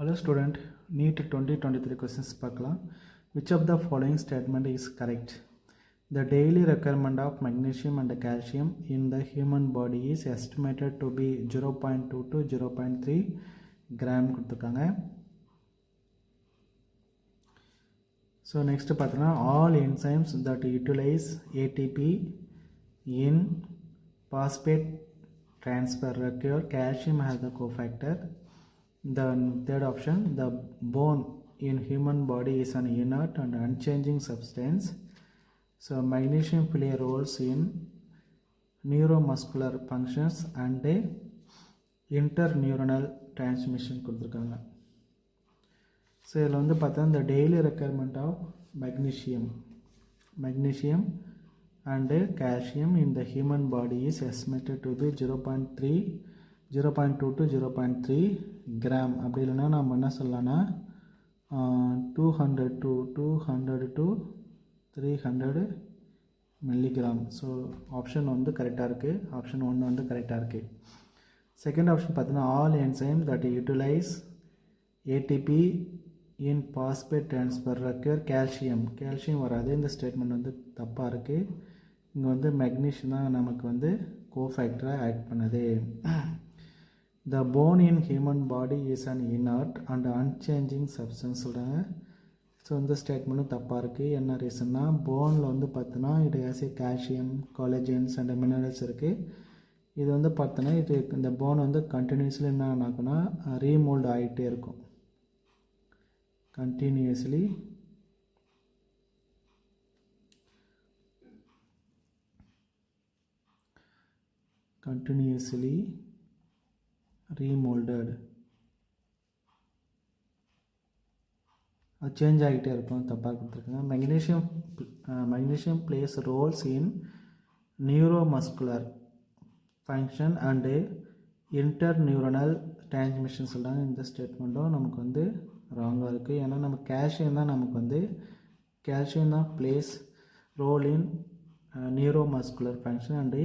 Hello student, NEET 2023 questions பார்க்கலாம். Which of the following statement is correct? The daily requirement of magnesium and calcium in the human body is estimated to be 0.2 to 0.3 gram கொடுத்துருக்காங்க. So next பார்த்தோன்னா all enzymes that utilize ATP in phosphate transfer require calcium as the cofactor. The third option, the bone in human body is an inert and unchanging substance. So magnesium play roles in neuromuscular functions and interneuronal transmission கொடுத்துருக்காங்க. So இதில் வந்து பார்த்தா இந்த daily requirement of magnesium and calcium in the human body is estimated to be 0.2 to 0.3 gram. அப்படி இல்லைன்னா நம்ம என்ன சொல்லலாம்னா 200 to 300 மில்லிகிராம். ஸோ ஆப்ஷன் வந்து கரெக்டாக இருக்குது, ஆப்ஷன் 1 வந்து கரெக்டாக இருக்குது. செகண்ட் ஆப்ஷன் பார்த்தீங்கன்னா all enzyme that utilise ATP in phosphate transfer require calcium வராது. இந்த ஸ்டேட்மெண்ட் வந்து தப்பாக இருக்குது. இங்கே வந்து மெக்னீஷியம் தான் நமக்கு வந்து கோஃபேக்டராக ஆட் பண்ணுது. The bone in human body is an inert and unchanging substance சொல்கிறாங்க. ஸோ இந்த ஸ்டேட்மெண்ட்டும் தப்பாக இருக்குது. என்ன ரீசன்னா போனில் வந்து பார்த்தோன்னா இது ஆஸ் கால்சியம், கொலஜன்ஸ் அண்ட் மினரல்ஸ் இருக்குது. இது வந்து பார்த்தோன்னா இது இந்த போன் வந்து கண்டினியூஸ்லி என்ன ஆகுனா ரீமோல்டு ஆகிட்டே இருக்கும். கண்டினியூஸ்லி remolded, அது சேஞ்ச் ஆகிட்டே இருக்கும். தப்பாக கொடுத்துருக்காங்க. magnesium plays roles in neuromuscular function and interneuronal transmission சொல்கிறாங்க. இந்த ஸ்டேட்மெண்ட்டும் நமக்கு வந்து ராங்காக இருக்குது. ஏன்னா நம்ம கால்சியம் தான் plays role in neuromuscular function and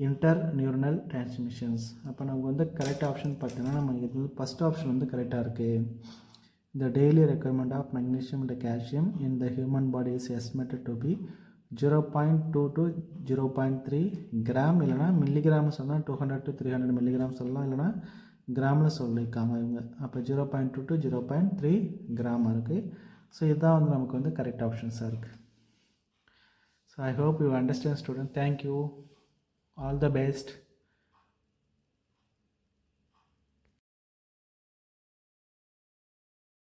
interneuronal transmissions. அப்போ நமக்கு வந்து கரெக்ட் ஆப்ஷன் பார்த்தீங்கன்னா நமக்கு இது வந்து ஃபஸ்ட் ஆப்ஷன் வந்து கரெக்டாக இருக்குது. இந்த daily requirement of magnesium and calcium in the human body is estimated to be 0.2 to 0.3 gram. இல்லைனா மில்லிகிராம் சொன்னால் 200 to 300 மில்லிகிராம் சொல்லலாம், இல்லைனா கிராமில் சொல்லியிருக்காங்க இவங்க. அப்போ 0.2 to 0.3 கிராம் இருக்குது. ஸோ இதுதான் வந்து நமக்கு வந்து கரெக்ட் ஆப்ஷன்ஸாக இருக்குது. So I hope you understand student. Thank you. All the best.